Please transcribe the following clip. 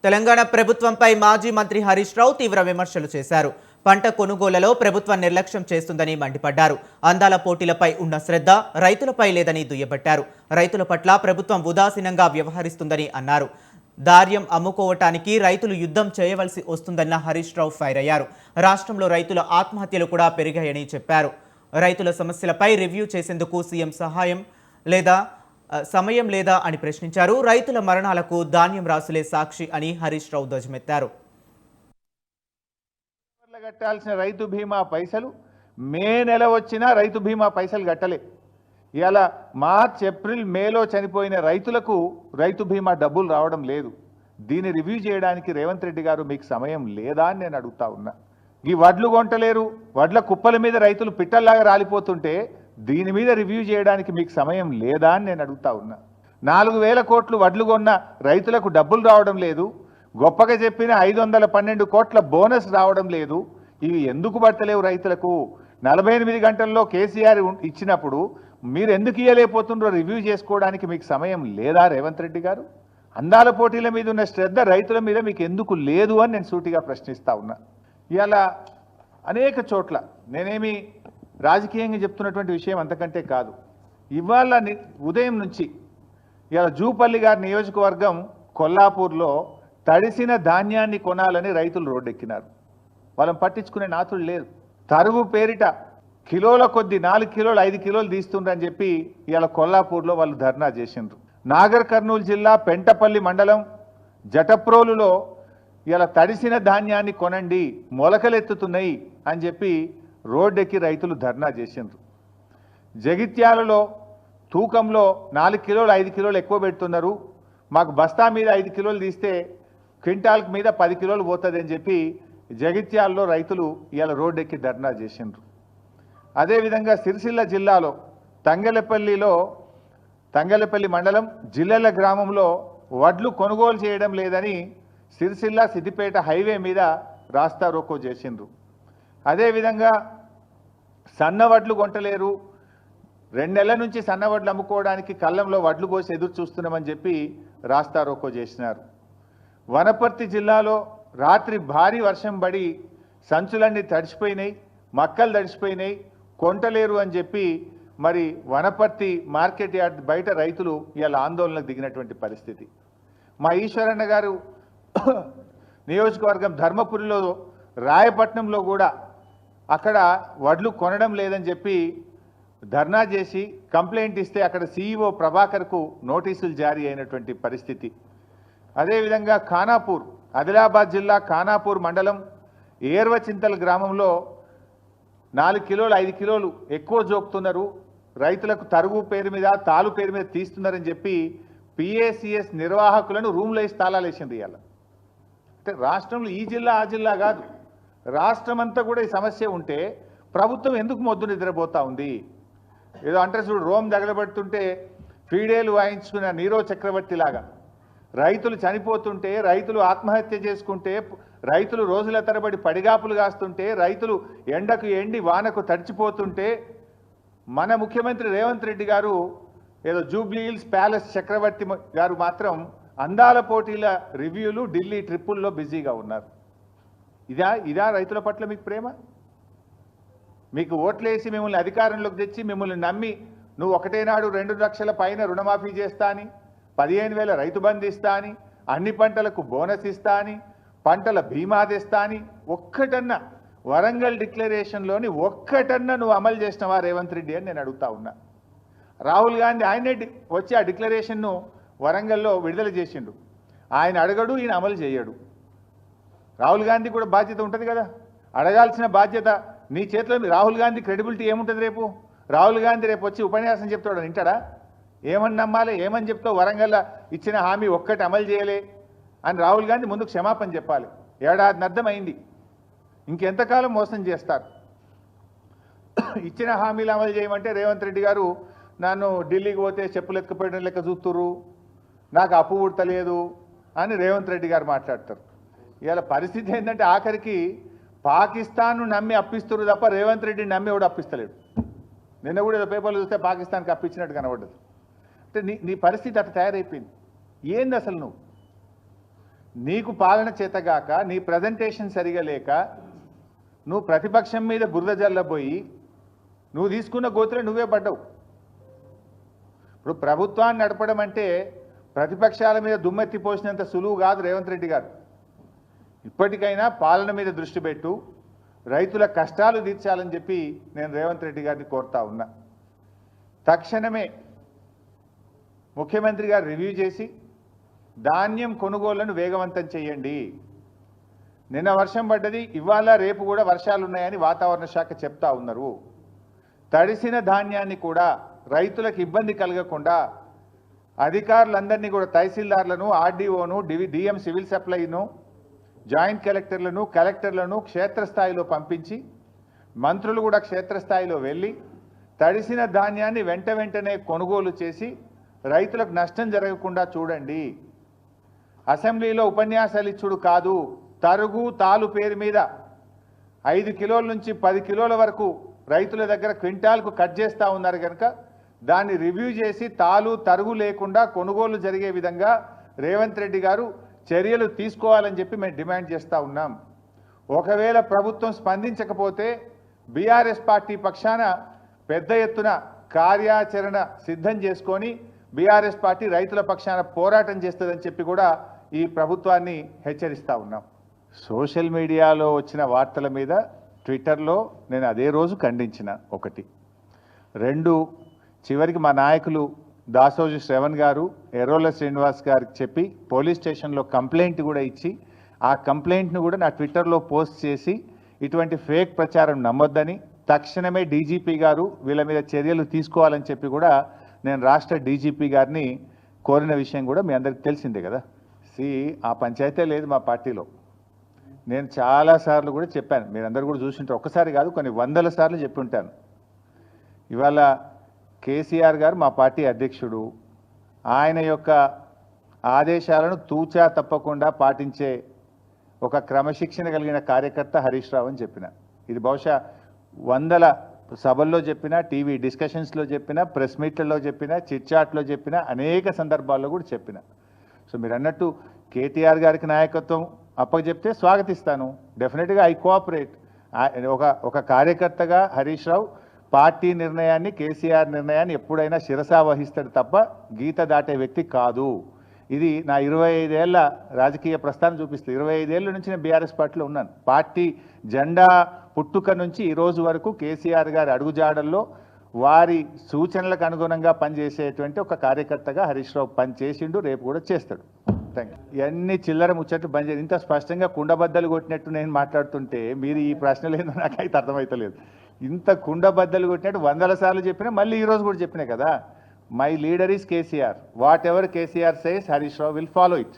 తెలంగాణ ప్రభుత్వంపై మాజీ మంత్రి హరీష్ రావు తీవ్ర విమర్శలు చేశారు. పంట కొనుగోలులో ప్రభుత్వం నిర్లక్ష్యం చేస్తుందని మండిపడ్డారు. అందాల పోటీలపై ఉన్న శ్రద్ధ రైతులపై లేదని దుయ్యబట్టారు. రైతుల పట్ల ప్రభుత్వం ఉదాసీనంగా వ్యవహరిస్తుందని అన్నారు. ధాన్యం అమ్ముకోవటానికి రైతులు యుద్ధం చేయవలసి వస్తుందన్న హరీష్ రావు ఫైర్ అయ్యారు. రాష్ట్రంలో రైతుల ఆత్మహత్యలు కూడా పెరిగాయని చెప్పారు. రైతుల సమస్యలపై రివ్యూ చేసేందుకు సీఎం సమయం లేదా అని ప్రశ్నించారు. రైతుల మరణాలకు ధాన్యం రాసులే సాక్షి అని హరీష్ రావు ధ్వజమెత్తారు. కట్టాల్సిన రైతు బీమా పైసలు మే నెల వచ్చినా రైతు బీమా పైసలు కట్టలే. ఇలా మార్చ్ ఏప్రిల్ మేలో చనిపోయిన రైతులకు రైతు బీమా డబ్బులు రావడం లేదు. దీన్ని రివ్యూ చేయడానికి రేవంత్ రెడ్డి గారు మీకు సమయం లేదా అని నేను అడుగుతా ఉన్నా. ఈ వడ్లు కొంటలేరు, వడ్ల కుప్పల మీద రైతులు పిట్టల్లాగా రాలిపోతుంటే దీని మీద రివ్యూ చేయడానికి మీకు సమయం లేదా అని నేను అడుగుతా ఉన్నా. 4,000 కోట్లు వడ్లు కొన్న రైతులకు డబ్బులు రావడం లేదు. గొప్పగా చెప్పిన 512 కోట్ల బోనస్ రావడం లేదు. ఇవి ఎందుకు పడతలేవు రైతులకు? 48 గంటల్లో కేసీఆర్ ఇచ్చినప్పుడు మీరు ఎందుకు ఇయ్యలేకపోతుండ్రో రివ్యూ చేసుకోవడానికి మీకు సమయం లేదా రేవంత్ రెడ్డి గారు? అందాల పోటీల మీద ఉన్న శ్రద్ధ రైతుల మీద మీకు ఎందుకు లేదు అని నేను సూటిగా ప్రశ్నిస్తా ఉన్నా. ఇలా అనేక చోట్ల నేనేమి రాజకీయంగా చెప్తున్నటువంటి విషయం అంతకంటే కాదు. ఇవాళ ఉదయం నుంచి ఇలా జూపల్లి గారి నియోజకవర్గం కొల్లాపూర్లో తడిసిన ధాన్యాన్ని కొనాలని రైతులు రోడ్డెక్కినారు. వాళ్ళని పట్టించుకునే నాతులు లేదు. తరుగు పేరిట కిలోల కొద్ది 4 కిలోలు 5 కిలోలు తీస్తుండ్రని చెప్పి ఇలా కొల్లాపూర్లో వాళ్ళు ధర్నా చేసిండ్రు. నాగర్ కర్నూలు జిల్లా పెంటపల్లి మండలం జటప్రోలులో ఇలా తడిసిన ధాన్యాన్ని కొనండి, మొలకలెత్తుతున్నాయి అని చెప్పి రోడ్డెక్కి రైతులు ధర్నా చేసిండ్రు. జగిత్యాలలో తూకంలో 4 కిలోలు 5 కిలోలు ఎక్కువ పెడుతున్నారు, మాకు బస్తా మీద 5 కిలోలు తీస్తే క్వింటాల్కి మీద 10 కిలోలు పోతుంది అని చెప్పి జగిత్యాలలో రైతులు ఇలా రోడ్డెక్కి ధర్నా చేసిండ్రు. అదేవిధంగా సిరిసిల్ల జిల్లాలో తంగెలపల్లి మండలం జిల్లెల గ్రామంలో వడ్లు కొనుగోలు చేయడం లేదని సిరిసిల్ల సిద్దిపేట హైవే మీద రాస్తా రోకో చేసిండ్రు. అదేవిధంగా సన్నవడ్లు కొంటలేరు, 2 నెలల నుంచి సన్నవడ్లు అమ్ముకోవడానికి కళ్ళంలో వడ్లు పోసి ఎదురు చూస్తున్నామని చెప్పి రాస్తా రోకో చేసినారు. వనపర్తి జిల్లాలో రాత్రి భారీ వర్షం పడి సంచులన్నీ తడిసిపోయినాయి, మక్కలు తడిసిపోయినాయి, కొంటలేరు అని చెప్పి మరి వనపర్తి మార్కెట్ యార్డ్ బయట రైతులు ఇలా ఆందోళనకు దిగినటువంటి పరిస్థితి. మా ఈశ్వరన్న గారు నియోజకవర్గం ధర్మపురిలో రాయపట్నంలో కూడా అక్కడ వడ్లు కొనడం లేదని చెప్పి ధర్నా చేసి కంప్లైంట్ ఇస్తే అక్కడ సీఈఓ ప్రభాకర్కు నోటీసులు జారీ అయినటువంటి పరిస్థితి. అదేవిధంగా ఖానాపూర్, ఆదిలాబాద్ జిల్లా ఖానాపూర్ మండలం ఏర్వచింతల గ్రామంలో 4 కిలోలు 5 కిలోలు ఎక్కువ జోపుతున్నారు, రైతులకు తరుగు పేరు మీద తాలు పేరు మీద తీస్తున్నారని చెప్పి పిఏసిఎస్ నిర్వాహకులను రూమ్లో వేసి తాళాలు వేసింది. ఇవాళ అంటే రాష్ట్రంలో ఈ జిల్లా ఆ జిల్లా కాదు, రాష్ట్రం అంతా కూడా ఈ సమస్య ఉంటే ప్రభుత్వం ఎందుకు మొద్దు నిద్రపోతా ఉంది? ఏదో అంటే చూడు, రోమ్ తగలబెడుతుంటే ఫీడేలు వాయించుకున్న నీరో చక్రవర్తి లాగా రైతులు చనిపోతుంటే, రైతులు ఆత్మహత్య చేసుకుంటే, రైతులు రోజుల తరబడి పడిగాపులు కాస్తుంటే, రైతులు ఎండకు ఎండి వానకు తడిచిపోతుంటే మన ముఖ్యమంత్రి రేవంత్ రెడ్డి గారు ఏదో జూబ్లీ హిల్స్ ప్యాలెస్ చక్రవర్తి గారు మాత్రం అందాల పోటీల రివ్యూలు ఢిల్లీ ట్రిప్పుల్లో బిజీగా ఉన్నారు. ఇదా రైతుల పట్ల మీకు ప్రేమ? మీకు ఓట్లేసి మిమ్మల్ని అధికారంలోకి తెచ్చి మిమ్మల్ని నమ్మి నువ్వు ఒకటేనాడు 2 లక్షల పైన రుణమాఫీ చేస్తా అని, 15,000 రైతు బంధు ఇస్తా అని, అన్ని పంటలకు బోనస్ ఇస్తా అని, పంటల బీమా తెస్తా అని ఒక్కటన్నా వరంగల్ డిక్లరేషన్లోని ఒక్కటన్నా నువ్వు అమలు చేసినవా రేవంత్ రెడ్డి అని నేను అడుగుతా ఉన్నా. రాహుల్ గాంధీ ఆయనే వచ్చి ఆ డిక్లరేషన్ను వరంగల్లో విడుదల చేసిండు. ఆయన అడగడు, ఈయన అమలు చేయడు. రాహుల్ గాంధీ కూడా బాధ్యత ఉంటుంది కదా, అడగాల్సిన బాధ్యత నీ చేతిలో. రాహుల్ గాంధీ క్రెడిబిలిటీ ఏముంటుంది? రేపు రాహుల్ గాంధీ రేపు వచ్చి ఉపన్యాసం చెప్తాడు, వింటాడా? ఏమని నమ్మాలి? ఏమని చెప్తావు? వరంగల్ ఇచ్చిన హామీ ఒక్కటి అమలు చేయలే అని రాహుల్ గాంధీ ముందుకు క్షమాపణ చెప్పాలి. 1 ఏడాది అయింది, ఇంకెంతకాలం మోసం చేస్తారు? ఇచ్చిన హామీలు అమలు చేయమంటే రేవంత్ రెడ్డి గారు నన్ను ఢిల్లీకి పోతే చెప్పులు ఎత్తుకుపోయడం లెక్క చూస్తుర్రు, నాకు అప్పు పుడతలేదు అని రేవంత్ రెడ్డి గారు మాట్లాడతారు. ఇలా పరిస్థితి ఏంటంటే ఆఖరికి పాకిస్తాన్ను నమ్మి అప్పిస్తున్నారు తప్ప రేవంత్ రెడ్డిని నమ్మి ఎవడు అప్పిస్తలేడు. నిన్న కూడా ఏదో పేపర్లు చూస్తే పాకిస్తాన్కి అప్పించినట్టు కనబడ్డది. అంటే నీ పరిస్థితి అట్లా తయారైపోయింది. ఏంది అసలు నువ్వు నీకు పాలన చేతగాక నీ ప్రజెంటేషన్ సరిగా లేక నువ్వు ప్రతిపక్షం మీద బురద జల్లబోయి నువ్వు తీసుకున్న గోతులో నువ్వే పడ్డావు. ఇప్పుడు ప్రభుత్వాన్ని నడపడం అంటే ప్రతిపక్షాల మీద దుమ్మెత్తి పోసినంత సులువు కాదు రేవంత్ రెడ్డి గారు. ఇప్పటికైనా పాలన మీద దృష్టి పెట్టు, రైతుల కష్టాలు తీర్చాలని చెప్పి నేను రేవంత్ రెడ్డి గారిని కోరుతా ఉన్నా. తక్షణమే ముఖ్యమంత్రి గారు రివ్యూ చేసి ధాన్యం కొనుగోళ్లను వేగవంతం చేయండి. నిన్న వర్షం పడ్డది, ఇవాళ రేపు కూడా వర్షాలు ఉన్నాయని వాతావరణ శాఖ చెప్తా ఉన్నారు. తడిసిన ధాన్యాన్ని కూడా రైతులకు ఇబ్బంది కలగకుండా అధికారులందరినీ కూడా తహసీల్దార్లను, ఆర్డీఓను, డిఎం సివిల్ సప్లైను, జాయింట్ కలెక్టర్లను క్షేత్రస్థాయిలో పంపించి మంత్రులు కూడా క్షేత్రస్థాయిలో వెళ్ళి తడిసిన ధాన్యాన్ని వెంటనే కొనుగోలు చేసి రైతులకు నష్టం జరగకుండా చూడండి. అసెంబ్లీలో ఉపన్యాసాలు ఇచ్చుడు కాదు, తరుగు తాలు పేరు మీద 5 కిలోల నుంచి 10 కిలోల వరకు రైతుల దగ్గర క్వింటాల్కు కట్ చేస్తూ ఉన్నారు కనుక దాన్ని రివ్యూ చేసి తాలు తరుగు లేకుండా కొనుగోలు జరిగే విధంగా రేవంత్ రెడ్డి గారు చర్యలు తీసుకోవాలని చెప్పి మేము డిమాండ్ చేస్తూ ఉన్నాం. ఒకవేళ ప్రభుత్వం స్పందించకపోతే బీఆర్ఎస్ పార్టీ పక్షాన పెద్ద ఎత్తున కార్యాచరణ సిద్ధం చేసుకొని బీఆర్ఎస్ పార్టీ రైతుల పక్షాన పోరాటం చేస్తుందని చెప్పి కూడా ఈ ప్రభుత్వాన్ని హెచ్చరిస్తూ ఉన్నాం. సోషల్ మీడియాలో వచ్చిన వార్తల మీద ట్విట్టర్లో నేను అదే రోజు ఖండించిన. 1, 2 చివరికి మా నాయకులు దాసోజు శ్రవణ్ గారు, ఎర్రోల శ్రీనివాస్ గారికి చెప్పి పోలీస్ స్టేషన్లో కంప్లైంట్ కూడా ఇచ్చి ఆ కంప్లైంట్ను కూడా నా ట్విట్టర్లో పోస్ట్ చేసి ఇటువంటి ఫేక్ ప్రచారం నమ్మొద్దని తక్షణమే డీజీపీ గారు వీళ్ళ మీద చర్యలు తీసుకోవాలని చెప్పి కూడా నేను రాష్ట్ర డీజీపీ గారిని కోరిన విషయం కూడా మీ అందరికీ తెలిసిందే కదా. ఆ పంచాయతీ లేదు మా పార్టీలో. నేను చాలాసార్లు కూడా చెప్పాను, మీరందరూ కూడా చూసింటారు. ఒక్కసారి కాదు, కొన్ని 100ల సార్లు చెప్పి ఉంటాను. ఇవాళ కేసీఆర్ గారు మా పార్టీ అధ్యక్షుడు, ఆయన యొక్క ఆదేశాలను తూచా తప్పకుండా పాటించే ఒక క్రమశిక్షణ కలిగిన కార్యకర్త హరీష్ రావు అని చెప్పిన. ఇది బహుశా 100ల సభల్లో చెప్పిన, టీవీ డిస్కషన్స్లో చెప్పిన, ప్రెస్ మీట్లలో చెప్పిన, చిట్చాట్లో చెప్పిన, అనేక సందర్భాల్లో కూడా చెప్పిన. సో మీరు అన్నట్టు కేటీఆర్ గారికి నాయకత్వం అప్పచెప్తే స్వాగతిస్తాను. డెఫినెట్గా ఐ కోఆపరేట్. ఒక కార్యకర్తగా హరీష్ రావు పార్టీ నిర్ణయాన్ని, కేసీఆర్ నిర్ణయాన్ని ఎప్పుడైనా శిరసా వహిస్తాడు తప్ప గీత దాటే వ్యక్తి కాదు. ఇది నా 25 ఏళ్ల రాజకీయ ప్రస్థానం చూపిస్తుంది. 25 ఏళ్ళ నుంచి నేను బీఆర్ఎస్ పార్టీలో ఉన్నాను. పార్టీ జెండా పుట్టుక నుంచి ఈ రోజు వరకు కేసీఆర్ గారి అడుగుజాడల్లో వారి సూచనలకు అనుగుణంగా పనిచేసేటువంటి ఒక కార్యకర్తగా హరీష్ రావు పనిచేసిండు, రేపు కూడా చేస్తాడు. Thank you. ఇవన్నీ చిల్లర ముచ్చట్లు బంద్ చేసి ఇంత స్పష్టంగా కుండబద్దలు కొట్టినట్టు నేను మాట్లాడుతుంటే మీరు ఈ ప్రశ్నలు ఏందో నాకైతే అర్థమవుతలేదు. ఇంత కుండబద్దలు కొట్టినట్టు 100ల సార్లు చెప్పినా మళ్ళీ ఈరోజు కూడా చెప్పినా కదా. My leader is KCR. What ever KCR says Harish Rao will follow it.